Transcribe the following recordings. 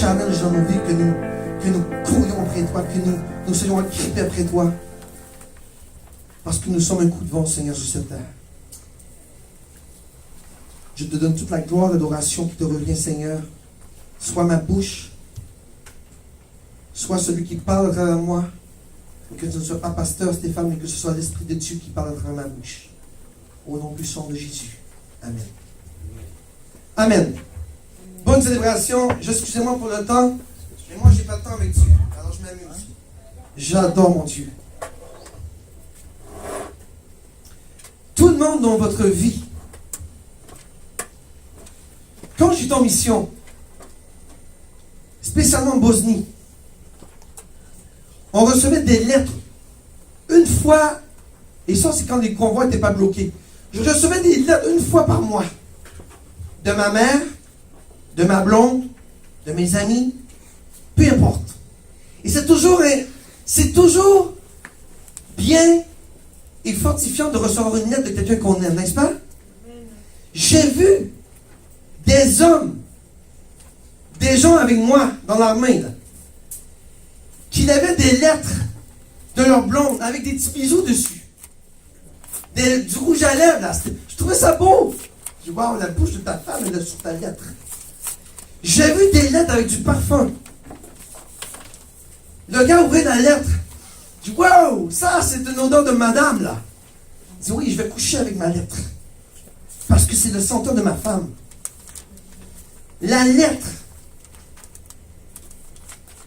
challenges dans nos vies, que nous courions après toi, que nous soyons agrippés après toi. Parce que nous sommes un coup de vent, Seigneur, sur cette terre. Je te donne toute la gloire, l'adoration qui te revient, Seigneur. Sois ma bouche, sois celui qui parle à travers moi, et que ce ne soit pas pasteur Stéphane, mais que ce soit l'Esprit de Dieu qui parle à travers ma bouche. Au nom puissant de Jésus. Amen. Amen. Bonne célébration. Excusez-moi pour le temps, mais moi, j'ai pas de temps avec Dieu. Alors, je m'amuse. J'adore mon Dieu. Tout le monde dans votre vie, quand j'étais en mission, spécialement en Bosnie, on recevait des lettres une fois, et ça c'est quand les convois n'étaient pas bloqués. Je recevais des lettres une fois par mois, de ma mère, de ma blonde, de mes amis, peu importe. Et c'est toujours bien et fortifiant de recevoir une lettre de quelqu'un qu'on aime, n'est-ce pas? J'ai vu des hommes, des gens avec moi dans l'armée, qui avaient des lettres de leur blonde avec des petits bisous dessus. Du rouge à lèvres, là. Je trouvais ça beau. Je dis, waouh, la bouche de ta femme, elle est sur ta lettre. J'ai vu des lettres avec du parfum. Le gars ouvrait la lettre. Je dis, waouh, ça, c'est une odeur de madame, là. Il dit, oui, je vais coucher avec ma lettre. Parce que c'est le senteur de ma femme. La lettre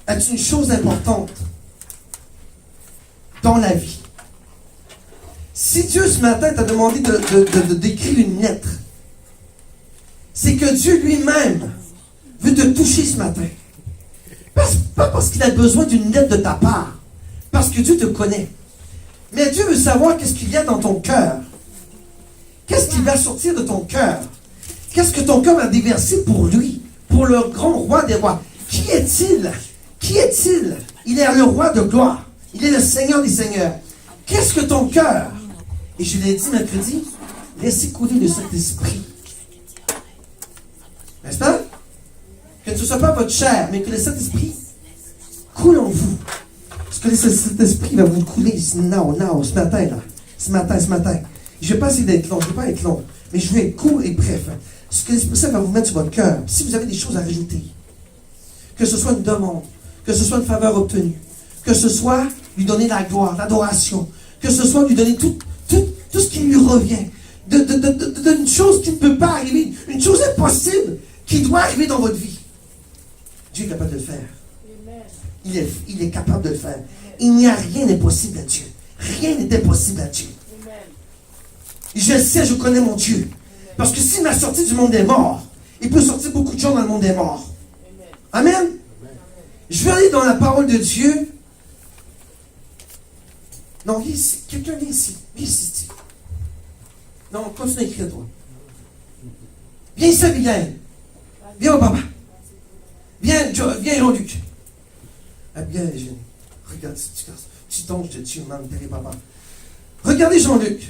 est une chose importante dans la vie. Si Dieu ce matin t'a demandé d'écrire une lettre, c'est que Dieu lui-même veut te toucher ce matin. Pas parce qu'il a besoin d'une lettre de ta part, parce que Dieu te connaît. Mais Dieu veut savoir qu'est-ce qu'il y a dans ton cœur. Qu'est-ce qui va sortir de ton cœur? Qu'est-ce que ton cœur va déverser pour lui, pour le grand roi des rois? Qui est-il? Qui est-il? Il est le roi de gloire. Il est le Seigneur des seigneurs. Qu'est-ce que ton cœur? Et je l'ai dit mercredi, laissez couler le Saint-Esprit. N'est-ce pas? Que ce ne soit pas votre chair, mais que le Saint-Esprit coule en vous. Parce que le Saint-Esprit va vous couler ce matin, là. Ce matin. Je ne vais pas essayer d'être long, je ne vais pas être long, mais je vais être court et bref. Ce que l'Esprit Saint va vous mettre sur votre cœur. Si vous avez des choses à rajouter, que ce soit une demande, que ce soit une faveur obtenue, que ce soit lui donner la gloire, l'adoration, que ce soit lui donner tout ce qui lui revient, d'une chose qui ne peut pas arriver, une chose impossible qui doit arriver dans votre vie. Dieu est capable de le faire. Il est capable de le faire. Il n'y a rien d'impossible à Dieu. Rien n'est impossible à Dieu. Je sais, je connais mon Dieu. Parce que s'il m'a sorti du monde des morts, il peut sortir beaucoup de gens dans le monde des morts. Amen. Je vais aller dans la parole de Dieu. Non, viens ici. Quelqu'un vient ici. Viens ici. Non, continue à écrire toi. Viens ici, Abigail. Viens au papa. Viens, Jean-Luc. Abigail, regarde ce petit garçon. Petit ange de Dieu, maman, papa. Regardez Jean-Luc.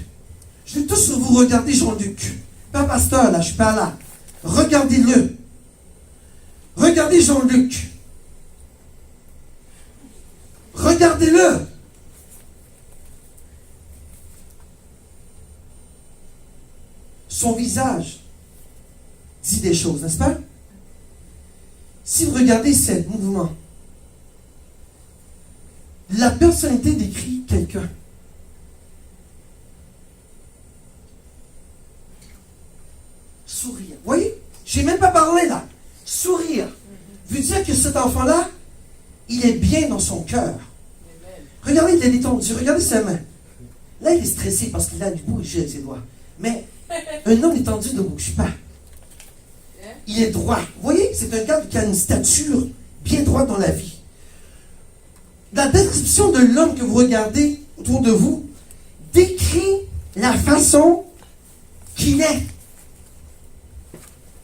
Je vais tous vous regarder Jean-Luc. Pas pasteur, là, je ne suis pas là. Regardez-le. Regardez Jean-Luc. Regardez-le. Son visage dit des choses, n'est-ce pas? Si vous regardez ce mouvement, la personnalité décrit quelqu'un. Sourire. Vous voyez? Je n'ai même pas parlé là. Sourire. Veut dire que cet enfant-là, il est bien dans son cœur. Regardez, il est détendu. Regardez sa main. Là, il est stressé parce qu'il a du bouger ses doigts. Mais un homme détendu ne bouge pas. Il est droit. Vous voyez? C'est un gars qui a une stature bien droite dans la vie. La description de l'homme que vous regardez autour de vous décrit la façon qu'il est.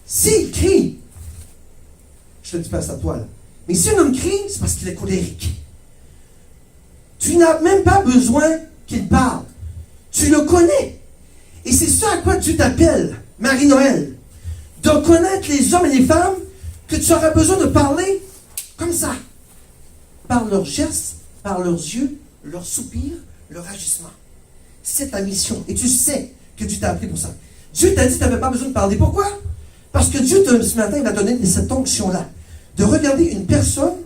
S'il crie, je te dis pas à toi là, mais si un homme crie, c'est parce qu'il est colérique. Tu n'as même pas besoin qu'il parle. Tu le connais. Et c'est ça à quoi Dieu t'appelle, Marie-Noël. De connaître les hommes et les femmes que tu auras besoin de parler Comme ça. Par leurs gestes, par leurs yeux, leurs soupirs, leur agissement. C'est ta mission. Et tu sais que Dieu t'a appelé pour ça. Dieu t'a dit que tu n'avais pas besoin de parler. Pourquoi? Parce que Dieu, ce matin, il m'a donné cette onction-là. De regarder une personne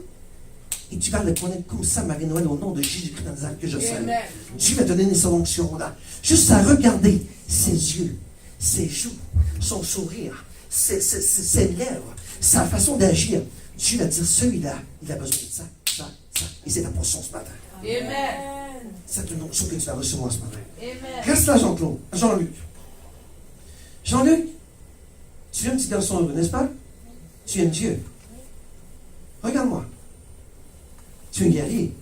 et tu vas le connaître comme ça, Marie-Noël, au nom de Jésus-Christ dans les actes que je salue. Dieu va te donner cette onction-là. Juste à regarder ses yeux, ses joues, son sourire, ses lèvres, sa façon d'agir. Dieu va dire, celui-là, il a besoin de ça, ça, ça. Et c'est ta portion ce matin. Amen. C'est une onction que tu vas recevoir ce matin. Amen. Reste là, Jean-Claude. Jean-Luc. Jean-Luc, tu es un petit garçon heureux, n'est-ce pas? Tu aimes Dieu. Regarde-moi. Tu es un guerrier.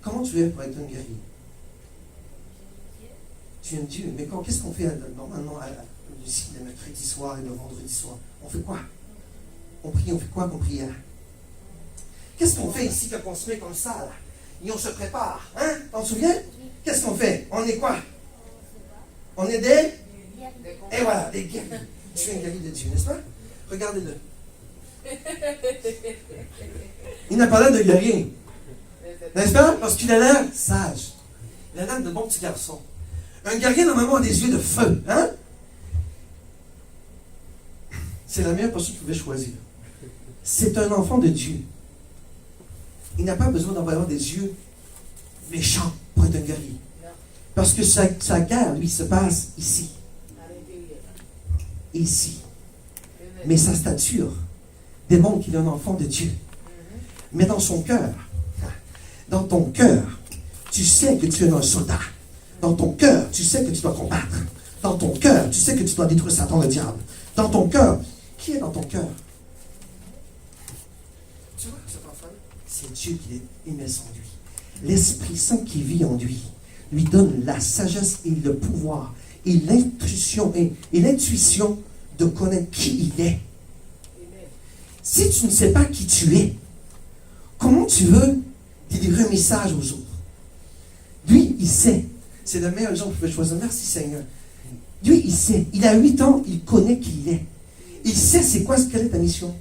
Comment tu es pour être un guerrier? Tu aimes Dieu. Mais qu'est-ce qu'on fait normalement ici, le mercredi soir et le vendredi soir? On fait quoi? On prie, on fait quoi comme prière? Qu'est-ce qu'on fait ici quand on se met comme ça, là? Et on se prépare. Hein? T'en souviens? Qu'est-ce qu'on fait? On est quoi? On est des? Et voilà, des guerriers. Tu es un guerrier de Dieu, n'est-ce pas? Regardez-le. Il n'a pas l'air de guerrier. N'est-ce pas? Parce qu'il a l'air sage. Il a l'air de bon petit garçon. Un guerrier, normalement, a des yeux de feu. Hein? C'est la meilleure personne que vous pouvez choisir. C'est un enfant de Dieu. Il n'a pas besoin d'avoir des yeux méchants pour être un guerrier. Parce que sa guerre, lui, se passe ici. Ici. Mais sa stature démontre qu'il est un enfant de Dieu. Mais dans son cœur, dans ton cœur, tu sais que tu es un soldat. Dans ton cœur, tu sais que tu dois combattre. Dans ton cœur, tu sais que tu dois détruire Satan, le diable. Dans ton cœur, qui est dans ton cœur? Tu vois cet enfant? C'est Dieu qui émet en lui. L'Esprit Saint qui vit en lui donne la sagesse et le pouvoir et l'intuition de connaître qui il est. Si tu ne sais pas qui tu es, comment tu veux délivrer un message aux autres? Lui, il sait. C'est le meilleur exemple que vous pouvez choisir. Merci Seigneur. Lui, il sait. Il a 8 ans, il connaît qui il est. Il sait c'est quoi, quelle est ta mission.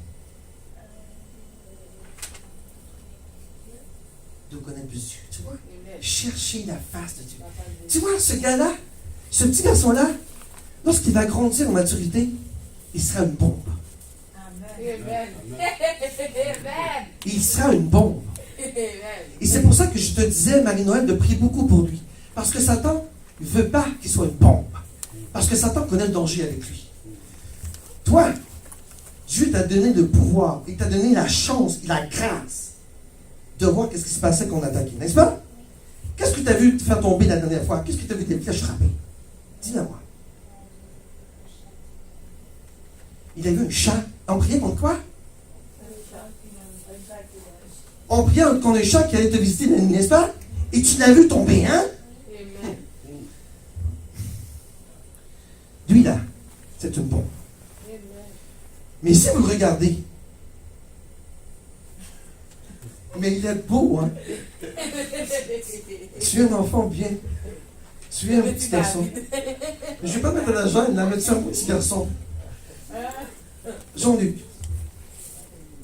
De connaître plus Dieu, tu vois. Chercher la face de Dieu. Tu vois, ce gars-là, ce petit garçon-là, lorsqu'il va grandir en maturité, il sera une bombe. Amen. Il sera une bombe. Et c'est pour ça que je te disais, Marie-Noël, de prier beaucoup pour lui. Parce que Satan ne veut pas qu'il soit une bombe. Parce que Satan connaît le danger avec lui. Toi, Dieu t'a donné le pouvoir, il t'a donné la chance et la grâce de voir qu'est-ce qui se passait quand on attaquait, n'est-ce pas? Qu'est-ce que tu as vu te faire tomber la dernière fois? Qu'est-ce que tu as vu tes flèches frapper? Dis-le-moi. Il a vu un chat. On priait contre quoi? On priait contre un chat qui allait te visiter, n'est-ce pas? Et tu l'as vu tomber, hein? Lui, là, c'est une bombe. Mais si vous le regardez, mais il est beau, hein? Tu es un enfant bien. Tu es un petit garçon. Mais je ne vais pas mettre la gêne, la mettre sur un petit garçon. Jean-Luc,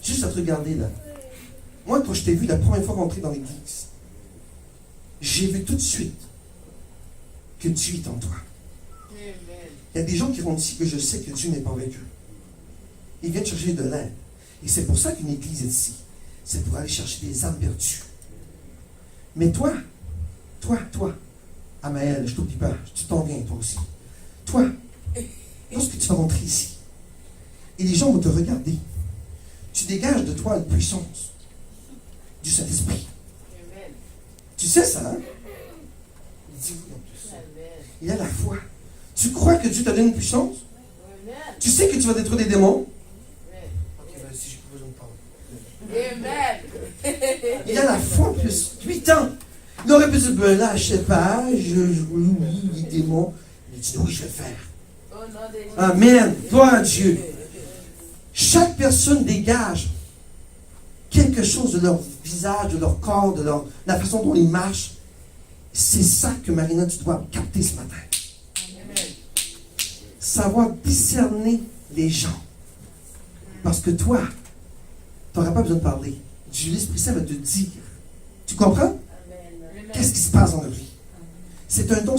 juste à te regarder là. Moi, quand je t'ai vu la première fois rentrer dans l'église, j'ai vu tout de suite que Dieu est en toi. Il y a des gens qui rentrent ici que je sais que Dieu n'est pas avec eux. Ils viennent chercher de l'aide. Et c'est pour ça qu'une église est ici. C'est pour aller chercher des âmes perdues. Mais toi, Amaël, je ne t'oublie pas, tu t'en viens toi aussi. Toi, lorsque tu vas rentrer ici, et les gens vont te regarder, tu dégages de toi une puissance du Saint-Esprit. Tu sais ça, hein? Il dit oui en plus. Il a la foi. Tu crois que Dieu t'a donné une puissance? Tu sais que tu vas détruire des démons? Ok, ben, si j'ai pas besoin de parler. Il a la foi en plus. 8 ans. Il aurait pu dire, ben là, je sais pas, oui, les démons. Il dit, oui, je vais le faire. Amen. Gloire à Dieu. Chaque personne dégage quelque chose de leur visage, de leur corps, de la façon dont ils marchent. C'est ça que, Marina, tu dois capter ce matin. Savoir discerner les gens. Parce que toi, tu n'auras pas besoin de parler. L'Esprit Saint va te dire. Tu comprends? Amen. Qu'est-ce qui se passe dans notre vie? C'est un don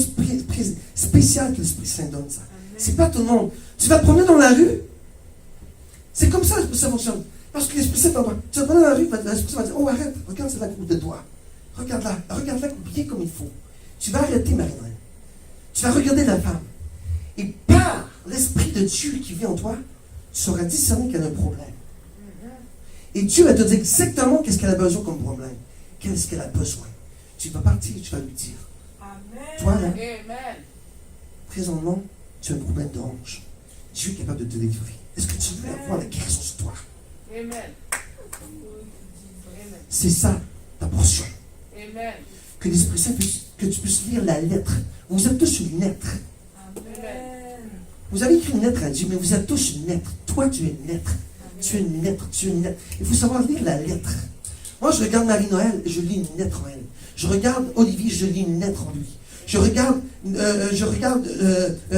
spécial que l'Esprit Saint donne, ça. C'est pas tout le monde. Tu vas te promener dans la rue. C'est comme ça que ça fonctionne. Parce que l'Esprit Saint t'envoie. Tu vas te promener dans la rue, l'Esprit Saint va dire, oh arrête, regarde celle-là de toi. Regarde-la bien comme il faut. Tu vas arrêter Marie-Noël. Tu vas regarder la femme. Et par l'Esprit de Dieu qui vit en toi, tu sauras discerner qu'elle a un problème. Et Dieu va te dire exactement qu'est-ce qu'elle a besoin comme problème. Qu'est-ce qu'elle a besoin. Tu vas partir, tu vas lui dire. Amen. Toi, là, Amen. présentement, tu as un problème de hanche. Dieu est capable de te délivrer. Est-ce que tu veux avoir la guérison sur toi? Amen. C'est ça, ta portion. Amen. Que l'Esprit Saint puisse, que tu puisses lire la lettre. Vous êtes tous une lettre. Amen. Vous avez écrit une lettre à Dieu, mais vous êtes tous une lettre. Toi, tu es une lettre. Tu es une lettre, tu es une lettre. Il faut savoir lire la lettre. Moi, je regarde Marie-Noël, je lis une lettre en elle. Je regarde Olivier, je lis une lettre en lui. Je regarde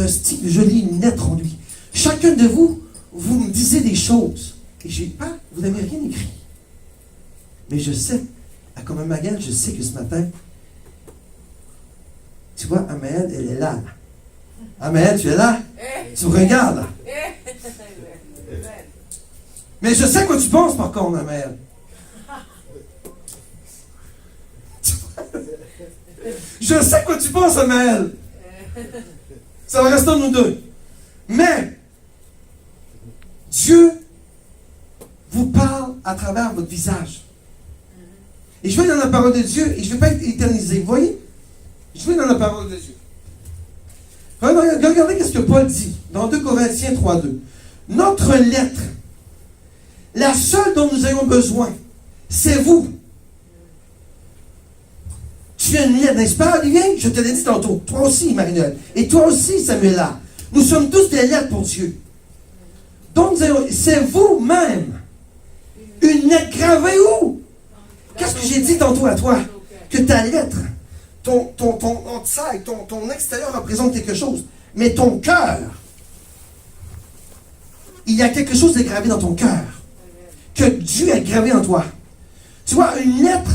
Steve, je lis une lettre en lui. Chacun de vous, vous me disiez des choses. Et vous n'avez rien écrit. Mais je sais, comme Amael, je sais que ce matin, tu vois, Amael, elle est là. Amael, tu es là? Tu regardes là. Mais je sais quoi tu penses par contre, Amael. Je sais quoi tu penses, Amael. Ça va rester entre nous deux. Mais Dieu vous parle à travers votre visage. Et je vais dans la parole de Dieu et je ne vais pas être éternisé. Vous voyez? Je vais dans la parole de Dieu. Regardez ce que Paul dit dans 2 Corinthiens 3:2. Notre lettre, la seule dont nous ayons besoin, c'est vous. Tu es une lettre, n'est-ce pas, Olivier? Je te l'ai dit tantôt. Toi aussi, Marie-Noël. Et toi aussi, Samuela. Nous sommes tous des lettres pour Dieu. Donc, c'est vous-même. Une lettre gravée où? Qu'est-ce que j'ai dit tantôt à toi? Que ta lettre, ton outside, ton extérieur représente quelque chose. Mais ton cœur, il y a quelque chose de gravé dans ton cœur. Que Dieu a gravé en toi. Tu vois, une lettre.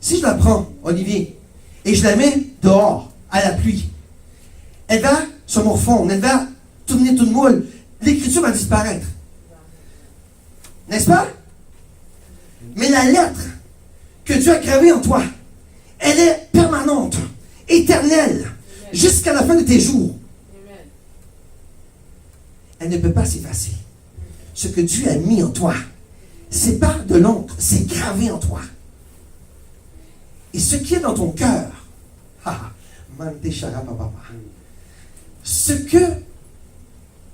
Si je la prends, Olivier, et je la mets dehors, à la pluie, elle va se morfondre, elle va tourner toute moule. L'écriture va disparaître. N'est-ce pas? Mais la lettre que Dieu a gravée en toi, elle est permanente, éternelle, jusqu'à la fin de tes jours. Elle ne peut pas s'effacer. Ce que Dieu a mis en toi, c'est pas de l'encre, c'est gravé en toi. Et ce qui est dans ton cœur,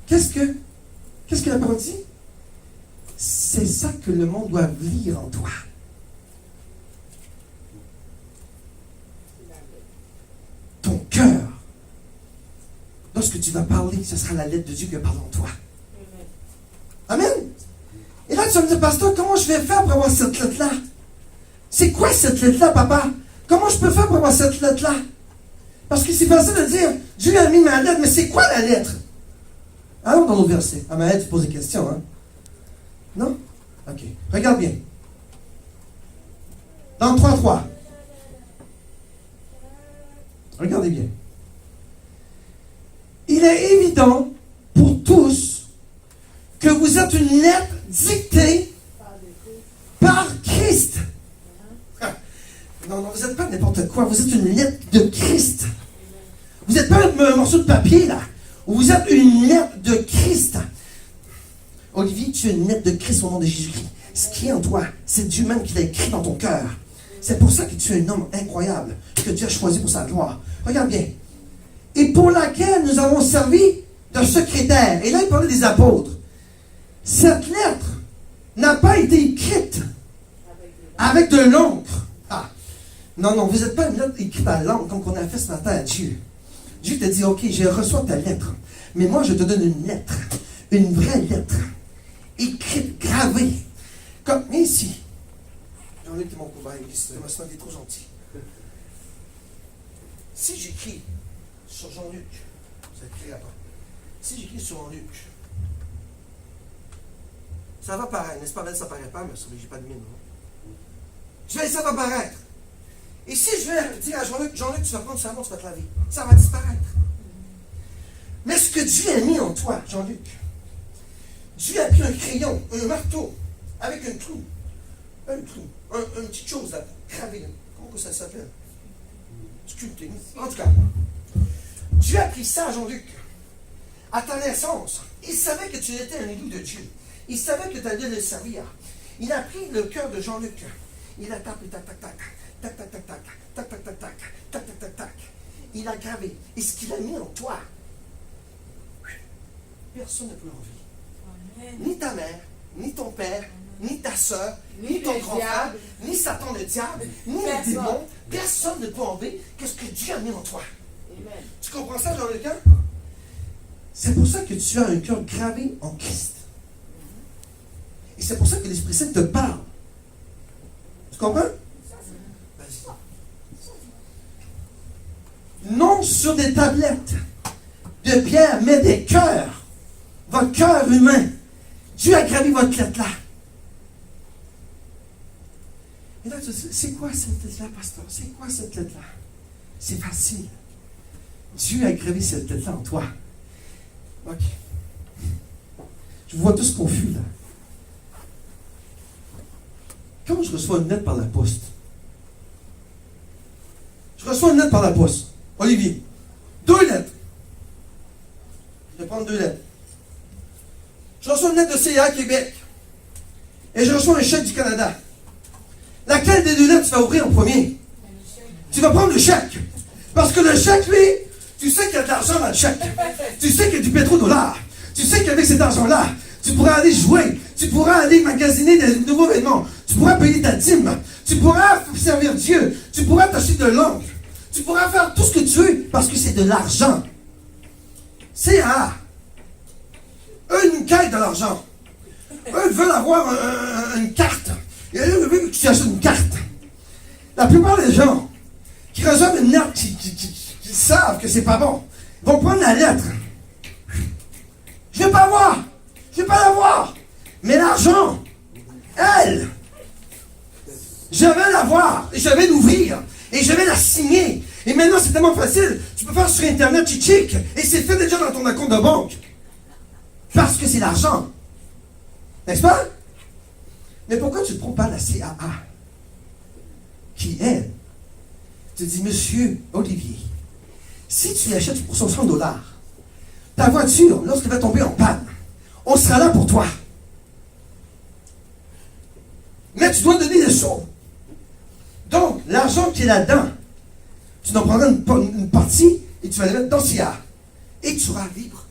qu'est-ce que la parole dit? C'est ça que le monde doit lire en toi. Ton cœur, lorsque tu vas parler, ce sera la lettre de Dieu qui parle en toi. Amen. Et là, tu vas me dire, pasteur, comment je vais faire pour avoir cette lettre-là? C'est quoi cette lettre-là, papa? Comment je peux faire pour avoir cette lettre-là? Parce que c'est facile de dire, Dieu a mis ma lettre, mais c'est quoi la lettre? Allons dans nos versets. Ah, mais tu poses des questions, hein? Non? Ok. Regarde bien. Dans 3:3. Regardez bien. Il est évident pour tous que vous êtes une lettre dictée par Christ. Non, vous n'êtes pas n'importe quoi. Vous êtes une lettre de Christ. Vous n'êtes pas un morceau de papier, là. Vous êtes une lettre de Christ. Olivier, tu es une lettre de Christ au nom de Jésus-Christ. Ce qui est en toi, c'est Dieu même qui l'a écrit dans ton cœur. C'est pour ça que tu es un homme incroyable, que Dieu a choisi pour sa gloire. Regarde bien. Et pour laquelle nous avons servi de secrétaire. Et là, il parlait des apôtres. Cette lettre n'a pas été écrite avec de l'encre. Non, vous n'êtes pas une lettre écrite à l'encre comme on a fait ce matin à Dieu. Dieu te dit, ok, je reçois ta lettre, mais moi je te donne une lettre, une vraie lettre, écrite, gravée, comme ici. Jean-Luc est mon cobaye, je me sens trop gentil. Si j'écris sur Jean-Luc, vous écrivez après. Si j'écris sur Luc, ça va paraître, n'est-ce pas? Ça ne paraît pas, mais je n'ai pas de mine. Je vais, ça va paraître. Et si je vais dire à Jean-Luc, Jean-Luc, tu vas prendre du savon, tu vas te laver, ça va disparaître. Mais ce que Dieu a mis en toi, Jean-Luc, Dieu a pris un crayon, un marteau, avec un trou, une petite chose là, gravée. Comment que ça s'appelle? Sculpté. En tout cas, Dieu a pris ça, Jean-Luc, à ta naissance. Il savait que tu étais un élu de Dieu. Il savait que tu allais le servir. Il a pris le cœur de Jean-Luc. Il a tapé tac, tac, tac, tac, tac, tac, tac, tac, tac, tac, tac, tac, tac, tac, tac. Il a gravé. Et ce qu'il a mis en toi, personne ne peut l'enlever. Ni ta mère, ni ton père, ni ta soeur, ni ton grand frère, ni Satan le diable, ni les démons. Personne ne peut enlever qu'est-ce que Dieu a mis en toi. Amen. Tu comprends ça, Jean-Luc? C'est pour ça que tu as un cœur gravé en Christ. Et c'est pour ça que l'Esprit Saint te parle. Tu comprends? Vas-y. Non sur des tablettes de pierre, mais des cœurs. Votre cœur humain. Dieu a gravé votre lettre là. Et là, tu dis, c'est quoi cette lettre-là, pasteur? C'est quoi cette lettre-là? C'est facile. Dieu a gravé cette lettre-là en toi. Ok. Je vous vois tous confus là. Quand je reçois une lettre par la poste, je reçois une lettre par la poste. Olivier, 2 lettres. Je vais prendre 2 lettres. Je reçois une lettre de CIA Québec. Et je reçois un chèque du Canada. Laquelle des 2 lettres tu vas ouvrir en premier? Tu vas prendre le chèque. Parce que le chèque, lui, tu sais qu'il y a de l'argent dans le chèque. Tu sais qu'il y a du pétrodollar. Tu sais qu'avec cet argent-là, tu pourras aller jouer. Tu pourras aller magasiner des nouveaux vêtements. Tu pourras payer ta dîme. Tu pourras servir Dieu. Tu pourras t'acheter de l'ongle. Tu pourras faire tout ce que tu veux parce que c'est de l'argent. CA. Eux, ils nous caillent de l'argent. Eux, ils veulent avoir une carte. Et eux, ils veulent que tu achètes une carte. La plupart des gens qui reçoivent une lettre, qui savent que c'est pas bon, vont prendre la lettre. Je ne vais pas voir. Je ne vais pas la voir. Mais l'argent, elle, je vais la voir. Et je vais l'ouvrir. Et je vais la signer. Et maintenant, c'est tellement facile. Tu peux faire sur Internet, chic, et c'est fait déjà dans ton compte de banque. Parce que c'est l'argent. N'est-ce pas? Mais pourquoi tu ne prends pas la CAA? Qui est? Tu dis, monsieur Olivier, si tu achètes pour 60 $, ta voiture, lorsqu'elle va tomber en panne, on sera là pour toi. Mais tu dois donner des sous. Donc, l'argent qui est là-dedans, tu en prendras une partie et tu vas la mettre dans CA. Et tu seras libre.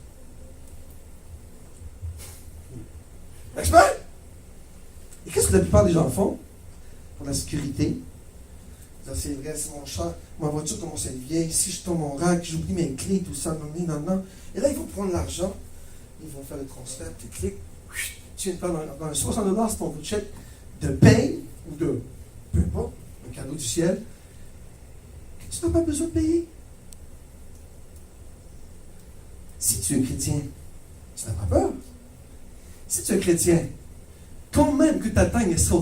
N'est-ce pas? Et qu'est-ce que la plupart des gens font pour la sécurité? C'est vrai, c'est mon chat, ma voiture commence à être vieille, si je tombe en rack, j'oublie mes clés, tout ça, non. Et là, ils vont prendre l'argent, ils vont faire le transfert, tu cliques, tu viens de faire dans 60 $, c'est ton chèque de paye, ou de, peu importe, un cadeau du ciel, que tu n'as pas besoin de payer. Si tu es chrétien, tu n'as pas peur. Si tu es chrétien, quand même que ta teigne sera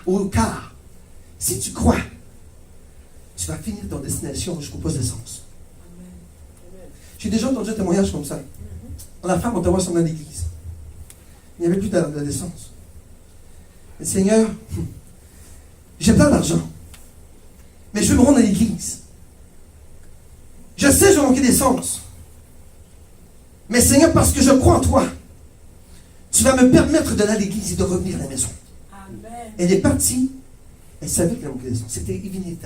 au quart, si tu crois, tu vas finir ton destination jusqu'au poste d'essence. J'ai déjà entendu un témoignage comme ça. La femme, on te voit sur l'église. Il n'y avait plus d'essence. Mais Seigneur, j'ai plein d'argent. Mais je veux me rendre à l'église. Je sais que je vais manquer d'essence. Mais Seigneur, parce que je crois en toi, tu vas me permettre d'aller à l'église et de revenir à la maison. Amen. Elle est partie. Elle savait qu'elle manquait d'essence. C'était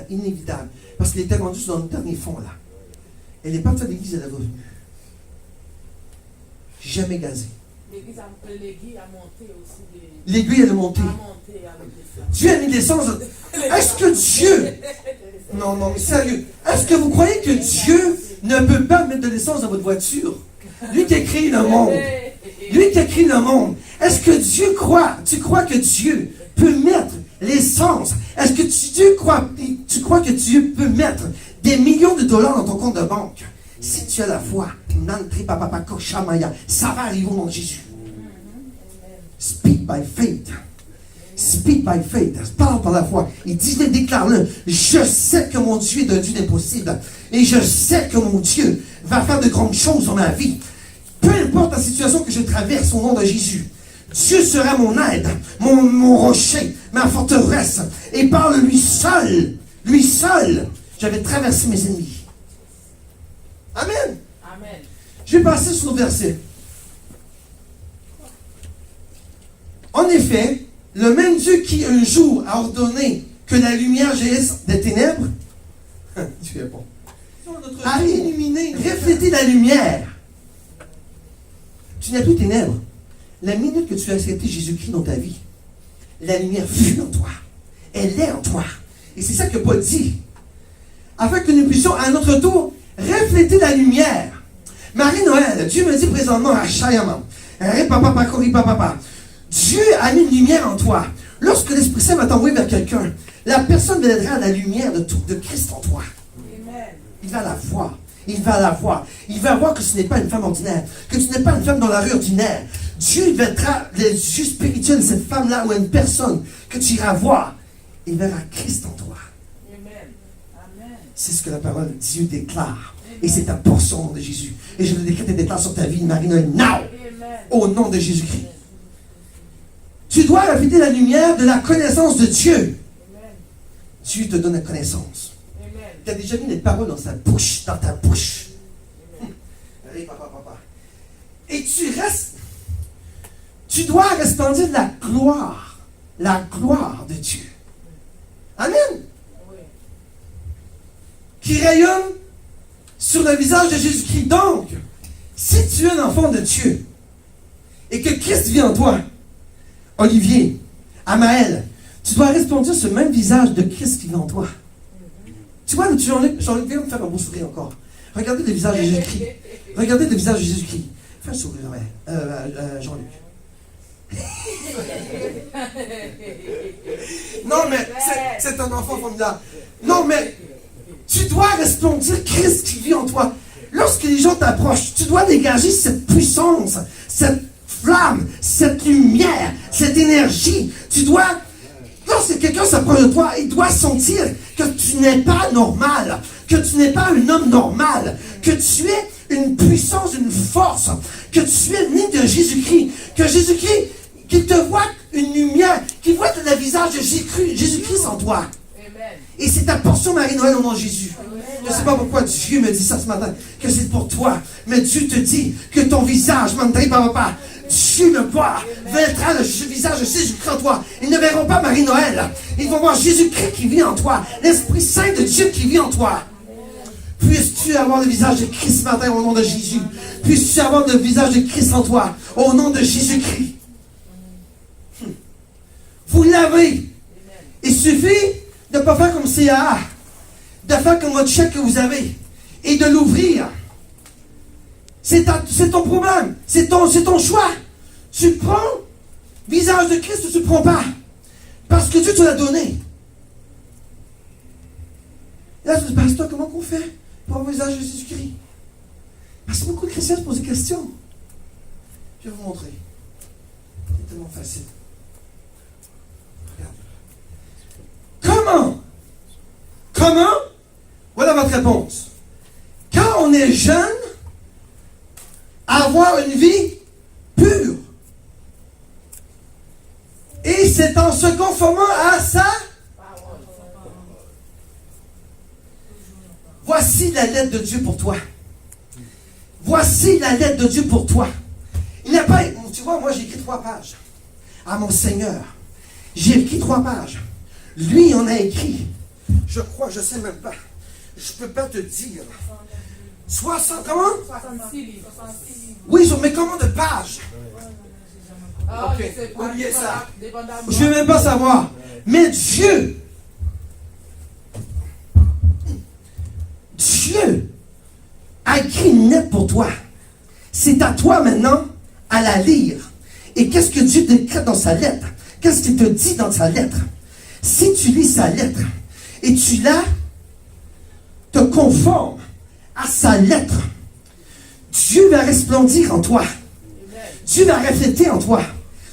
inévitable. Parce qu'elle était rendue dans le dernier fond, là. Elle est partie à l'église, elle est revenue. Jamais gazé. L'aiguille a monté aussi. L'aiguille, elle est montée. Dieu a mis l'essence. Est-ce que Dieu... Non, mais sérieux. Est-ce que vous croyez que Dieu ne peut pas mettre de l'essence dans votre voiture? Lui qui a créé le monde. Lui qui a créé le monde. Est-ce que Dieu croit? Tu crois que Dieu peut mettre l'essence? Est-ce que tu crois que Dieu peut mettre des millions de dollars dans ton compte de banque? Si tu as la foi, ça va arriver au nom de Jésus. Speak by faith. Speak by faith. Parle par la foi. Il dit, déclare-le. Je sais que mon Dieu est un Dieu d'impossible. Et je sais que mon Dieu va faire de grandes choses dans ma vie. Peu importe la situation que je traverse au nom de Jésus. Dieu sera mon aide, mon rocher, ma forteresse. Et par lui seul, j'avais traversé mes ennemis. Amen. Amen. Je vais passer sur le verset. En effet, le même Dieu qui un jour a ordonné que la lumière jaillisse des ténèbres, tu es bon, a illuminé, reflété la lumière. Tu n'as plus ténèbres. La minute que tu as accepté Jésus-Christ dans ta vie, la lumière fut en toi. Elle est en toi. Et c'est ça que Paul dit. Afin que nous puissions à notre tour refléter la lumière. Marie-Noël, Dieu me dit présentement à Chayaman, Dieu a mis une lumière en toi. Lorsque l'Esprit Saint va t'envoyer vers quelqu'un, la personne viendra à la lumière de Christ en toi. Amen. Il va la voir. Il va la voir. Il va voir que ce n'est pas une femme ordinaire, que tu n'es pas une femme dans la rue ordinaire. Dieu verra les yeux spirituels de cette femme-là ou une personne que tu iras voir. Il verra Christ en toi. Amen. Amen. C'est ce que la parole de Dieu déclare. Et c'est ta portion au nom de Jésus. Et je le décrète et déclare sur ta vie, Marie-Noël, now! Amen. Au nom de Jésus-Christ. Tu dois refléter la lumière de la connaissance de Dieu. Amen. Dieu te donne la connaissance. Amen. Tu as déjà mis les paroles dans ta bouche. Allez, papa. Et tu restes. Tu dois resplendir la gloire de Dieu. Amen. Oui. Qui rayonne sur le visage de Jésus-Christ. Donc, si tu es un enfant de Dieu et que Christ vit en toi, Olivier, Amaël, tu dois resplendir ce même visage de Christ qui vit en toi. Tu vois, Jean-Luc, viens me faire un beau sourire encore. Regardez le visage de Jésus-Christ. Regardez le visage de Jésus-Christ. Fais un sourire, Jean-Luc. Non, mais c'est un enfant formidable. Non, mais tu dois resplendir Christ qui vit en toi. Lorsque les gens t'approchent, tu dois dégager cette puissance, cette flamme, cette lumière, cette énergie. Tu dois, lorsque quelqu'un s'approche de toi, il doit sentir que tu n'es pas normal, que tu n'es pas un homme normal, que tu es une puissance, une force, que tu es né de Jésus-Christ, que Jésus-Christ, qu'il te voit une lumière, qu'il voit le visage de Jésus-Christ en toi. Amen. Et c'est ta portion, Marie-Noël, au nom de Jésus. Je ne sais pas pourquoi Dieu me dit ça ce matin, que c'est pour toi. Mais Dieu te dit que ton visage, papa, Dieu le voit, verra le visage de Jésus-Christ en toi. Ils ne verront pas Marie-Noël. Ils vont voir Jésus-Christ qui vit en toi. L'Esprit Saint de Dieu qui vit en toi. Puisses-tu avoir le visage de Christ ce matin au nom de Jésus. Puisses-tu avoir le visage de Christ en toi au nom de Jésus-Christ. Vous l'avez. Il suffit de ne pas faire comme CAA, de faire comme votre chèque que vous avez et de l'ouvrir. C'est ton problème, c'est ton choix. Tu prends le visage de Christ ou tu ne prends pas. Parce que Dieu te l'a donné. Et là, tu dis, pasteur, comment on fait pour avoir le visage de Jésus-Christ? Parce que beaucoup de chrétiens se posent des questions. Je vais vous montrer. C'est tellement facile. Regarde. Comment? Voilà votre réponse. Quand on est jeune, avoir une vie pure. Et c'est en se conformant à ça. Voici la lettre de Dieu pour toi. Voici la lettre de Dieu pour toi. Il n'y a pas. Tu vois, moi j'ai écrit 3 pages. À mon Seigneur. J'ai écrit 3 pages. Lui en a écrit. Je crois, je ne sais même pas. Je ne peux pas te dire. 60, comment? 66 livres. Oui, mais comment de pages? Ah, Ok, je sais pas, oubliez ça. dépendamment. Je ne vais même pas savoir. Mais Dieu a écrit une lettre pour toi. C'est à toi maintenant à la lire. Et qu'est-ce que Dieu décrète dans sa lettre? Qu'est-ce qu'il te dit dans sa lettre? Si tu lis sa lettre et tu la te conformes à sa lettre, Dieu va resplendir en toi. Dieu va refléter en toi.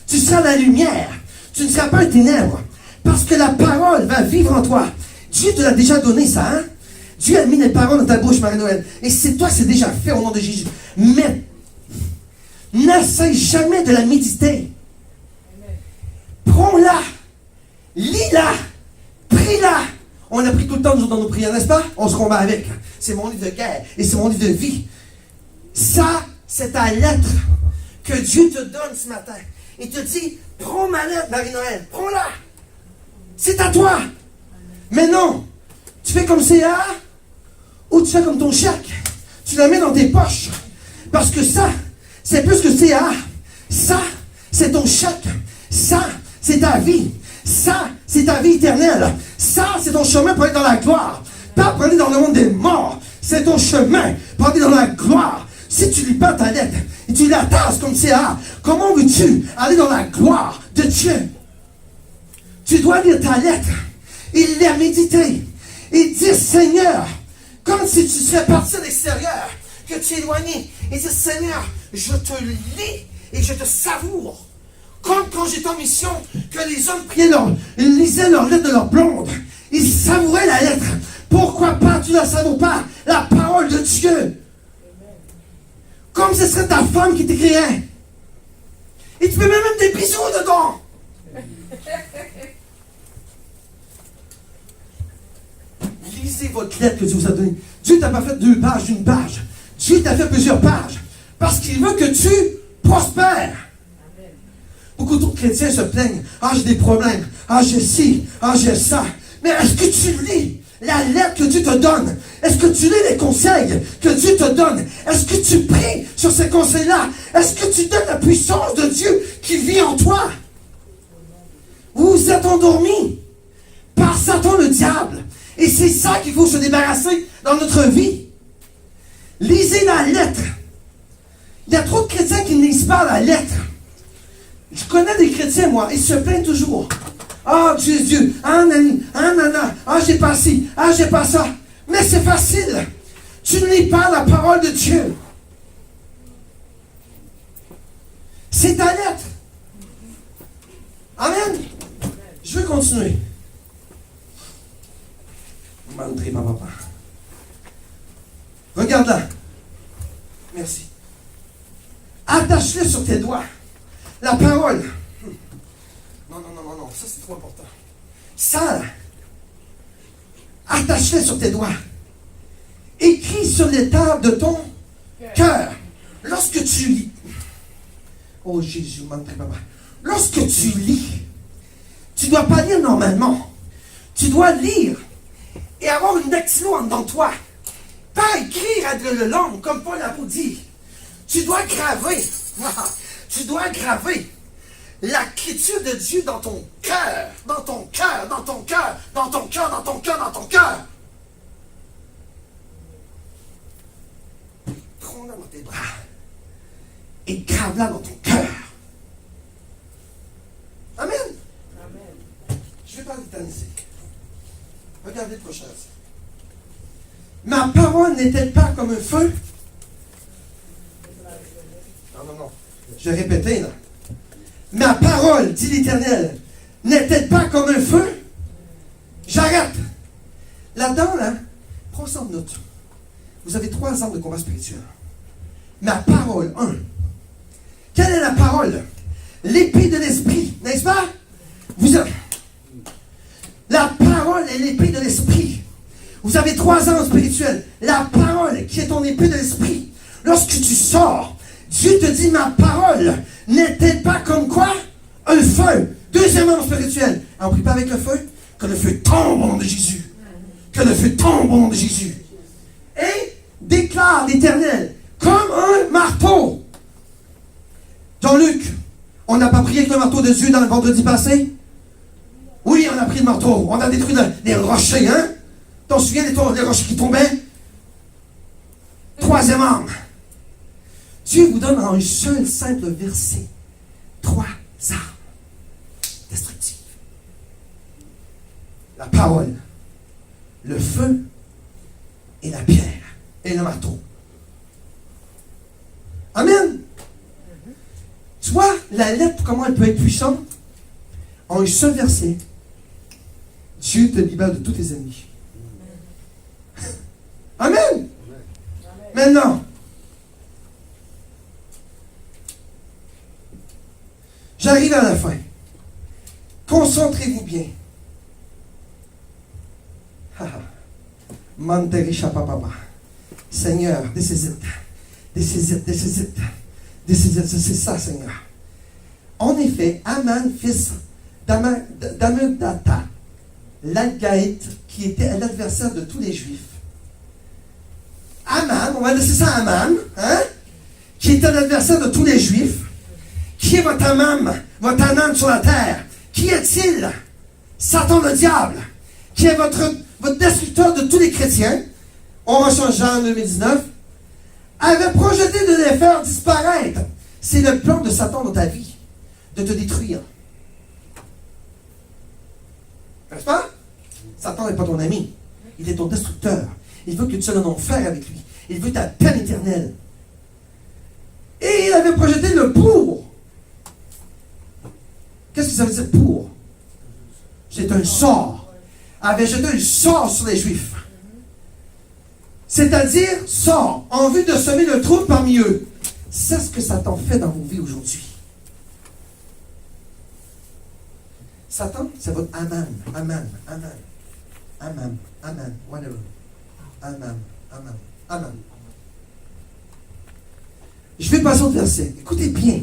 Tu seras la lumière. Tu ne seras pas un ténèbre. Parce que la parole va vivre en toi. Dieu te l'a déjà donné, ça, hein? Dieu a mis les paroles dans ta bouche, Marie-Noël. Et c'est toi, c'est déjà fait au nom de Jésus. Mais, n'essaie jamais de la méditer. Prends-la. Lis-la. Prie-la. On a pris tout le temps dans nos prières, n'est-ce pas? On se combat avec. C'est mon livre de guerre. Et c'est mon livre de vie. Ça, c'est ta lettre que Dieu te donne ce matin. Il te dit, prends ma lettre, Marie-Noël. Prends-la. C'est à toi. Mais non. Tu fais comme CA ou tu fais comme ton chèque. Tu la mets dans tes poches. Parce que ça, c'est plus que CA. Ça, c'est ton chèque. Ça, c'est ta vie. Ça, c'est ta vie éternelle. Ça, c'est ton chemin pour aller dans la gloire. Pas pour aller dans le monde des morts. C'est ton chemin pour aller dans la gloire. Si tu lis pas ta lettre et tu la tasses comme CA, comment veux-tu aller dans la gloire de Dieu? Tu dois lire ta lettre et la méditer et dire, Seigneur, comme si tu serais parti à l'extérieur, que tu es éloigné, et dire, Seigneur, je te lis et je te savoure. Comme quand j'étais en mission, que les hommes ils lisaient leur lettre de leur blonde. Ils savouraient la lettre. Pourquoi pas tu ne la savoures pas? La parole de Dieu. Comme ce serait ta femme qui t'écrirait. Et tu peux même mettre des bisous dedans. Lisez votre lettre que Dieu vous a donnée. Dieu t'a pas fait 2 pages, 1 page. Dieu t'a fait plusieurs pages. Parce qu'il veut que tu prospères. Beaucoup d'autres chrétiens se plaignent. Ah, j'ai des problèmes. Ah, j'ai ci. Ah, j'ai ça. Mais est-ce que tu lis la lettre que Dieu te donne? Est-ce que tu lis les conseils que Dieu te donne? Est-ce que tu pries sur ces conseils-là? Est-ce que tu donnes la puissance de Dieu qui vit en toi? Vous vous êtes endormis par Satan le diable. Et c'est ça qu'il faut se débarrasser dans notre vie. Lisez la lettre. Il y a trop de chrétiens qui ne lisent pas la lettre. Je connais des chrétiens, moi, ils se plaignent toujours. Ah, Dieu, Dieu, ah, nani, ah, nana, ah, j'ai pas ci, ah, j'ai pas ça. Mais c'est facile. Tu ne lis pas la parole de Dieu. C'est ta lettre. Amen. Je vais continuer. Malgré ma papa. Regarde là. Merci. Attache-le sur tes doigts. La parole. Non, ça c'est trop important. Ça, là, attache-le sur tes doigts. Écris sur les tables de ton cœur. Lorsque tu lis. Oh Jésus, papa. Lorsque tu lis, tu ne dois pas lire normalement. Tu dois lire et avoir une dactylo dans toi. Pas écrire à de la langue, comme Paul l'a dit. Tu dois graver. Tu dois graver l'écriture de Dieu dans ton cœur, dans ton cœur, dans ton cœur, dans ton cœur, dans ton cœur, dans ton cœur. Prends-la dans tes bras et grave-la dans ton cœur. Amen. Amen. Je ne vais pas l'éterniser. Regardez le prochain. Ma parole n'est-elle pas comme un feu? Non. Je vais répéter là. Ma parole, dit l'Éternel, n'est-elle pas comme un feu? J'arrête. Là-dedans, là, prends 100 minutes. Vous avez 3 ans de combat spirituel. Ma parole, 1. Quelle est la parole? L'épée de l'esprit, n'est-ce pas? La parole est l'épée de l'esprit. Vous avez 3 ans spirituels. La parole qui est ton épée de l'esprit. Lorsque tu sors, Dieu te dit, ma parole n'est-elle pas comme quoi? Un feu. 2e homme spirituel. On ne prie pas avec le feu? Que le feu tombe au nom de Jésus. Que le feu tombe au nom de Jésus. Et déclare l'Éternel comme un marteau. Jean-Luc, on n'a pas prié avec le marteau de Dieu dans le vendredi passé? Oui, on a pris le marteau. On a détruit les rochers, hein? T'en souviens des rochers qui tombaient? 3e homme. Dieu vous donne en un seul simple verset 3 armes destructives. La parole, le feu et la pierre. et le marteau. Amen. Tu vois, la lettre, comment elle peut être puissante? En un seul verset, Dieu te libère de tous tes ennemis. Amen. Maintenant, j'arrive à la fin. Concentrez-vous bien. Manterisha papa. Seigneur, this is it. This is it, this is it. This is it, c'est ça, Seigneur. En effet, Aman, fils d'Amedata, l'Algaïte, qui était l'adversaire de tous les Juifs. Aman, on va laisser ça à Aman, hein? Qui était l'adversaire de tous les Juifs. Qui est votre Aman, votre Anan sur la terre? Qui est-il? Satan le diable. Qui est votre destructeur de tous les chrétiens? On va changer en 2019. Avait projeté de les faire disparaître. C'est le plan de Satan dans ta vie. De te détruire. N'est-ce pas? Satan n'est pas ton ami. Il est ton destructeur. Il veut que tu sois en enfer avec lui. Il veut ta peine éternelle. Et il avait projeté le pour. Qu'est-ce que ça veut dire pour? C'est un sort. Avait jeté un sort sur les Juifs. C'est-à-dire sort en vue de semer le trouble parmi eux. C'est ce que Satan fait dans vos vies aujourd'hui. Satan, c'est votre Aman, Aman, Aman, Aman, Aman, whatever. Aman, Aman, Aman. Je vais passer au verset. Écoutez bien.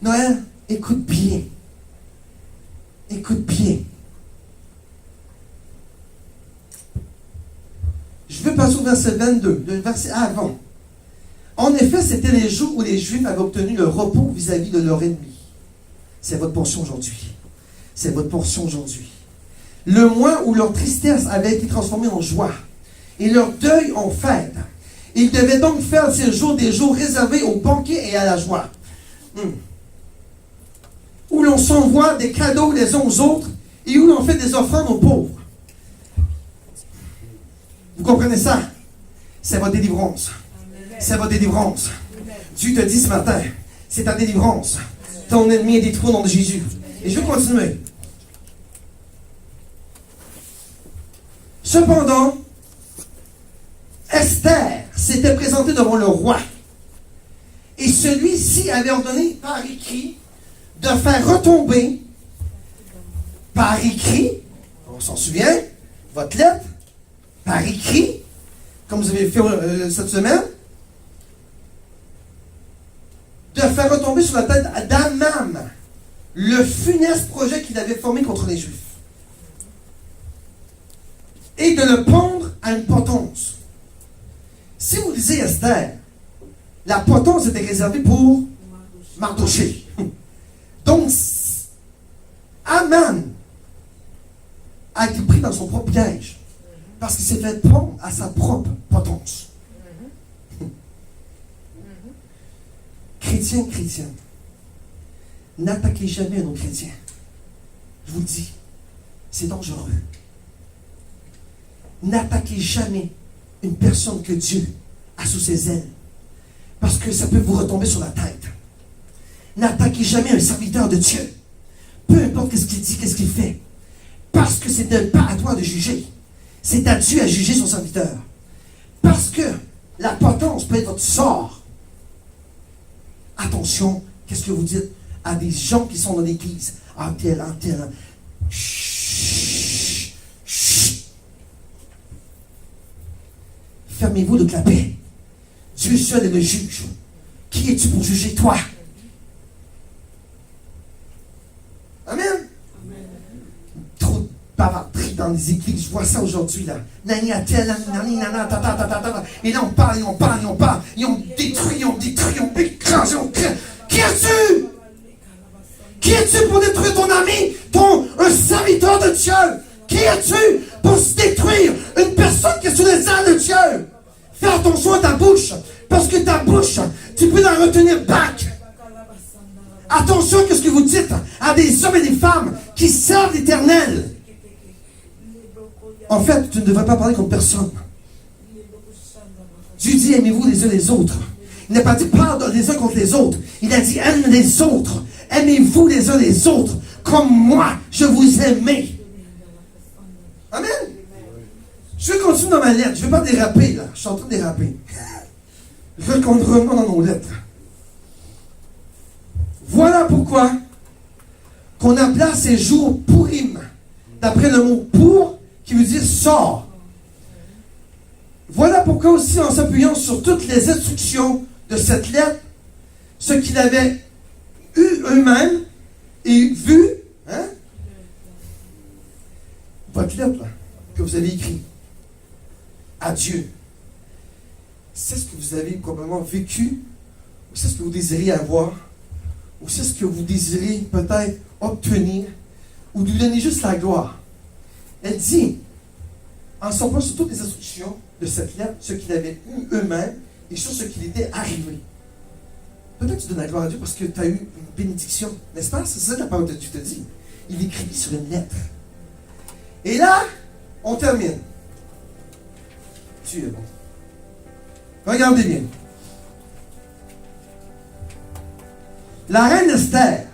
Noël, écoute bien. Écoute bien. Je vais passer au verset 22, le verset avant. En effet, c'était les jours où les Juifs avaient obtenu le repos vis-à-vis de leur ennemi. C'est votre portion aujourd'hui. C'est votre portion aujourd'hui. Le mois où leur tristesse avait été transformée en joie et leur deuil en fête. Ils devaient donc faire ces jours des jours réservés au banquet et à la joie. Où l'on s'envoie des cadeaux les uns aux autres et où l'on fait des offrandes aux pauvres. Vous comprenez ça? C'est votre délivrance. C'est votre délivrance. Dieu te dit ce matin, c'est ta délivrance. Ton ennemi est détruit au nom de Jésus. Et je vais continuer. Cependant, Esther s'était présentée devant le roi. Et celui-ci avait ordonné par écrit de faire retomber par écrit, on s'en souvient, votre lettre, par écrit, comme vous avez fait cette semaine, de faire retomber sur la tête d'Aman le funeste projet qu'il avait formé contre les Juifs. Et de le pendre à une potence. Si vous lisez Esther, la potence était réservée pour Mardoché. Donc, Aman a été pris dans son propre piège. Parce qu'il s'est fait prendre à sa propre potence. Chrétien, chrétienne, n'attaquez jamais un autre chrétien. Je vous le dis, c'est dangereux. N'attaquez jamais une personne que Dieu a sous ses ailes. Parce que ça peut vous retomber sur la tête. N'attaquez jamais un serviteur de Dieu. Peu importe ce qu'il dit, qu'est-ce qu'il fait. Parce que c'est pas à toi de juger. C'est à Dieu à juger son serviteur. Parce que la potence peut être votre sort. Attention, qu'est-ce que vous dites à des gens qui sont dans l'église? Ah, tel. Chut, chut. Fermez-vous de la paix. Dieu seul est le juge. Qui es-tu pour juger toi? Amen. Trop de bavarderie dans les églises. Je vois ça aujourd'hui là. Et là on parle. Ils ont détruit, ils ont écrasé, Qui es-tu? Qui es-tu pour détruire ton ami? Un serviteur de Dieu? Qui es-tu pour se détruire une personne qui est sous les ailes de Dieu? Fais attention à ta bouche. Parce que ta bouche, tu peux la retenir back. Attention à ce que vous dites à des hommes et des femmes qui servent l'Éternel. En fait, tu ne devrais pas parler comme personne. Dieu dit, aimez-vous les uns les autres. Il n'a pas dit parle les uns contre les autres. Il a dit, aime les autres. Aimez-vous les uns les autres. Comme moi, je vous aimais. Amen. Je vais continuer dans ma lettre. Je ne vais pas déraper, là. Je suis en train de déraper. Je vais revenir dans nos lettres. Voilà pourquoi qu'on appela ces jours Purim, d'après le mot pour, qui veut dire sort. Voilà pourquoi aussi, en s'appuyant sur toutes les instructions de cette lettre, ce qu'ils avaient eu eux-mêmes et vu, hein? Votre lettre, là, que vous avez écrite à Dieu, c'est ce que vous avez probablement vécu, ou c'est ce que vous désirez avoir, ou c'est ce que vous désirez peut-être obtenir, ou lui donner juste la gloire. Elle dit, en s'appuyant sur toutes les instructions de cette lettre, ce qu'ils avaient eu eux-mêmes et sur ce qu'il était arrivé. Peut-être que tu donnes la gloire à Dieu parce que tu as eu une bénédiction, n'est-ce pas? C'est ça que la parole de Dieu te dit. Il écrit sur une lettre. Et là, on termine. Tu es bon. Regardez bien. La reine Esther,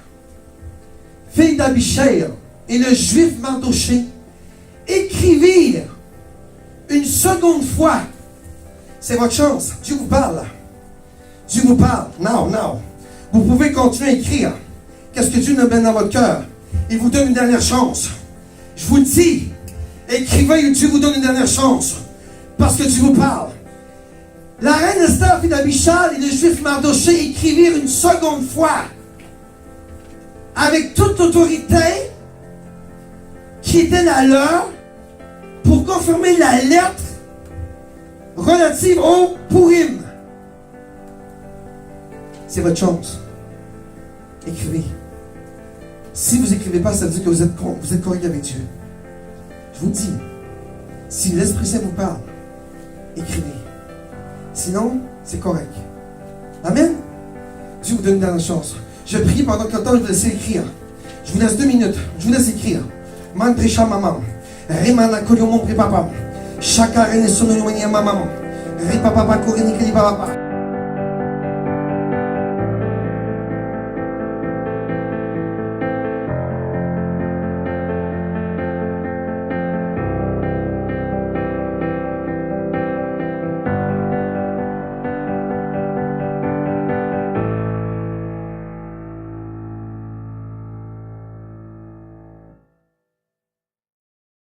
fille d'Abichaïr, et le juif Mardoché écrivirent une seconde fois. C'est votre chance. Dieu vous parle là. Dieu vous parle. Now. Vous pouvez continuer à écrire. Qu'est-ce que Dieu nous met dans votre cœur? Il vous donne une dernière chance. Je vous le dis. Écrivez et Dieu vous donne une dernière chance. Parce que Dieu vous parle. La reine Esther, fille d'Abichaïr, et le juif Mardoché écrivirent une seconde fois. Avec toute l'autorité qui était la leur pour confirmer la lettre relative au Purim. C'est votre chance. Écrivez. Si vous n'écrivez pas, ça veut dire que vous êtes correct avec Dieu. Je vous dis, si l'Esprit Saint vous parle, écrivez. Sinon, c'est correct. Amen. Dieu vous donne une dernière chance. Je prie pendant que le temps, je vous laisse écrire. Je vous laisse 2 minutes. Je vous laisse écrire. Man précha maman. Remana kolomon prépapa. Chaka rene sono maman. Ripapa korini papa.